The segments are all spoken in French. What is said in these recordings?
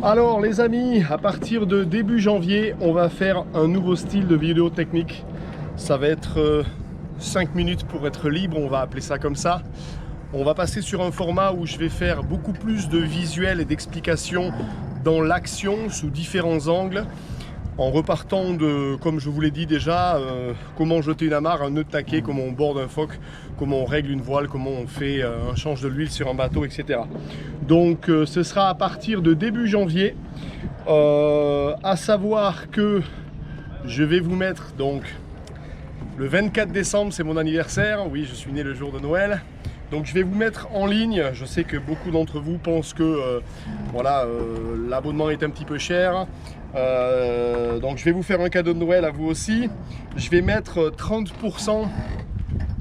Alors les amis, à partir de début janvier, on va faire un nouveau style de vidéo technique. Ça va être 5 minutes pour être libre, on va appeler ça comme ça. On va passer sur un format où je vais faire beaucoup plus de visuels et d'explications dans l'action sous différents angles. En repartant de, comme je vous l'ai dit déjà, comment jeter une amarre, un nœud de taquet, comment on borde un phoque, comment on règle une voile, comment on fait un change de l'huile sur un bateau, etc. Donc ce sera à partir de début janvier. À savoir que je vais vous mettre donc le 24 décembre, c'est mon anniversaire. Oui, je suis né le jour de Noël. Donc je vais vous mettre en ligne. Je sais que beaucoup d'entre vous pensent que l'abonnement est un petit peu cher. Donc je vais vous faire un cadeau de Noël à vous aussi. Je vais mettre 30%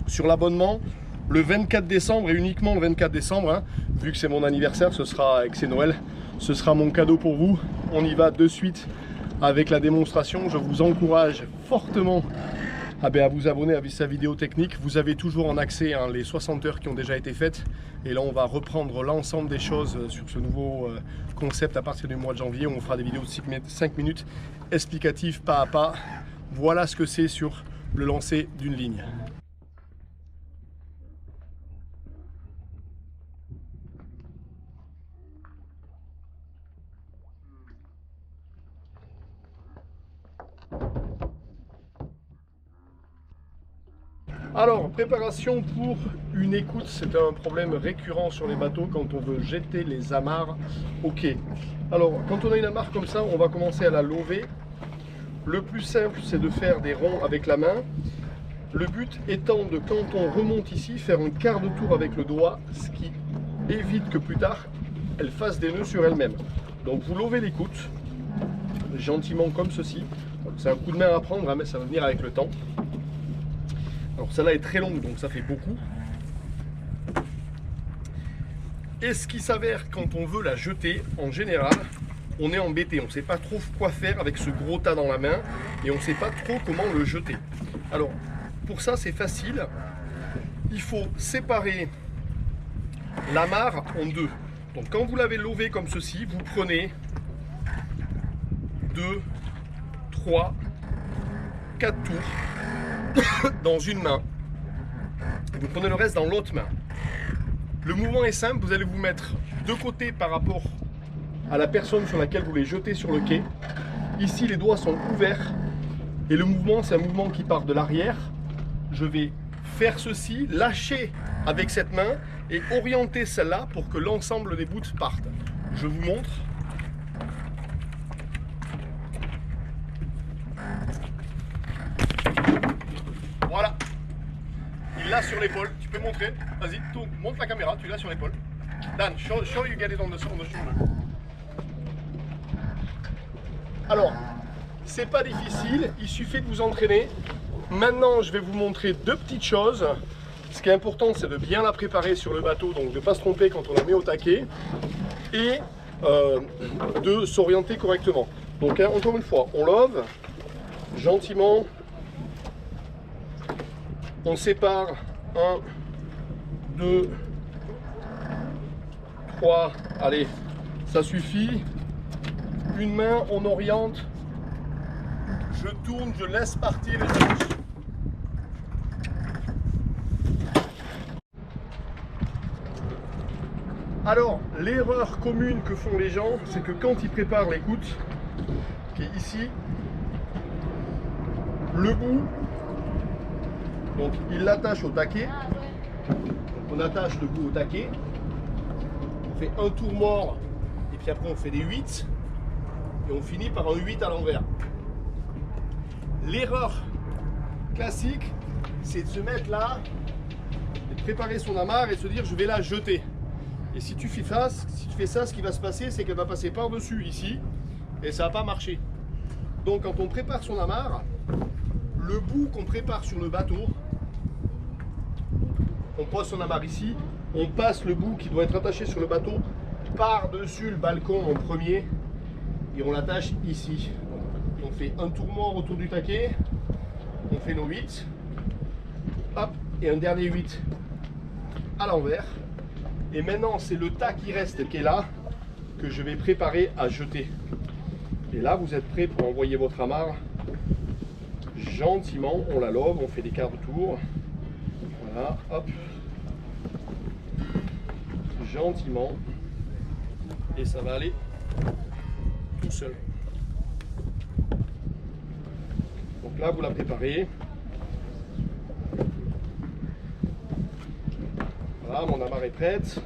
sur l'abonnement le 24 décembre et uniquement le 24 décembre. Hein. Vu que c'est mon anniversaire, ce sera et que c'est Noël, ce sera mon cadeau pour vous. On y va de suite avec la démonstration. Je vous encourage fortement à vous abonner à sa vidéo technique. Vous avez toujours en accès les 60 heures qui ont déjà été faites. Et là, on va reprendre l'ensemble des choses sur ce nouveau concept à partir du mois de janvier. On fera des vidéos de 5 minutes explicatives pas à pas. Voilà ce que c'est sur le lancer d'une ligne. Alors, préparation pour une écoute, c'est un problème récurrent sur les bateaux quand on veut jeter les amarres au quai. Alors, quand on a une amarre comme ça, on va commencer à la lever. Le plus simple, c'est de faire des ronds avec la main. Le but étant de, quand on remonte ici, faire un quart de tour avec le doigt, ce qui évite que plus tard, elle fasse des nœuds sur elle-même. Donc, vous levez l'écoute, gentiment comme ceci. C'est un coup de main à prendre, mais ça va venir avec le temps. Alors celle-là est très longue, donc ça fait beaucoup. Et ce qui s'avère quand on veut la jeter, en général, on est embêté. On ne sait pas trop quoi faire avec ce gros tas dans la main et on ne sait pas trop comment le jeter. Alors pour ça c'est facile. Il faut séparer l'amarre en deux. Donc quand vous l'avez levé comme ceci, vous prenez 2, 3, 4 tours dans une main, vous prenez le reste dans l'autre main. Le mouvement est simple, vous allez vous mettre de côté par rapport à la personne sur laquelle vous les jetez sur le quai. Ici les doigts sont ouverts et le mouvement c'est un mouvement qui part de l'arrière. Je vais faire ceci, lâcher avec cette main et orienter celle-là pour que l'ensemble des bouts partent. Je vous montre. Voilà, il l'a sur l'épaule, tu peux montrer, vas-y, montre la caméra, tu l'as sur l'épaule. Dan, show you get it on the shoulder. Alors, c'est pas difficile, il suffit de vous entraîner. Maintenant, je vais vous montrer deux petites choses. Ce qui est important, c'est de bien la préparer sur le bateau, donc de ne pas se tromper quand on la met au taquet, et de s'orienter correctement. Donc, encore une fois, on love gentiment. On sépare 1, 2, 3, allez, ça suffit. Une main, on oriente, je tourne, je laisse partir les choses. Alors, l'erreur commune que font les gens, c'est que quand ils préparent l'écoute, qui est ici, le bout, donc il l'attache au taquet. Donc on attache le bout au taquet. On fait un tour mort et puis après on fait des 8 et on finit par un 8 à l'envers. L'erreur classique, c'est de se mettre là, de préparer son amarre et de se dire je vais la jeter. Et si tu fais ça, ce qui va se passer, c'est qu'elle va passer par-dessus ici et ça va pas marcher. Donc quand on prépare son amarre, le bout qu'on prépare sur le bateau, on pose son amarre ici, on passe le bout qui doit être attaché sur le bateau par-dessus le balcon en premier et on l'attache ici. On fait un tour mort autour du taquet, on fait nos 8, hop, et un dernier 8 à l'envers. Et maintenant c'est le tas qui reste qui est là, que je vais préparer à jeter. Et là, vous êtes prêt pour envoyer votre amarre. Gentiment, on la love, on fait des quarts de tour. Voilà, hop. Gentiment. Et ça va aller tout seul. Donc là, vous la préparez. Voilà, mon amarre est prête.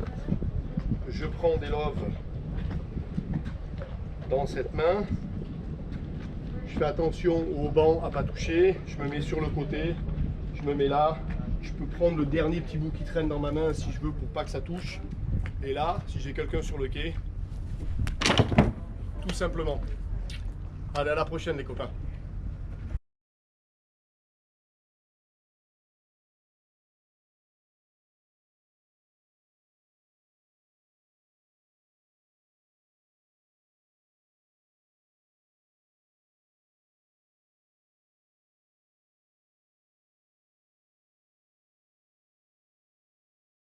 Je prends des loves dans cette main. Je fais attention au banc à ne pas toucher. Je me mets sur le côté. Je me mets là. Je peux prendre le dernier petit bout qui traîne dans ma main si je veux pour pas que ça touche. Et là, si j'ai quelqu'un sur le quai, tout simplement. Allez, à la prochaine les copains.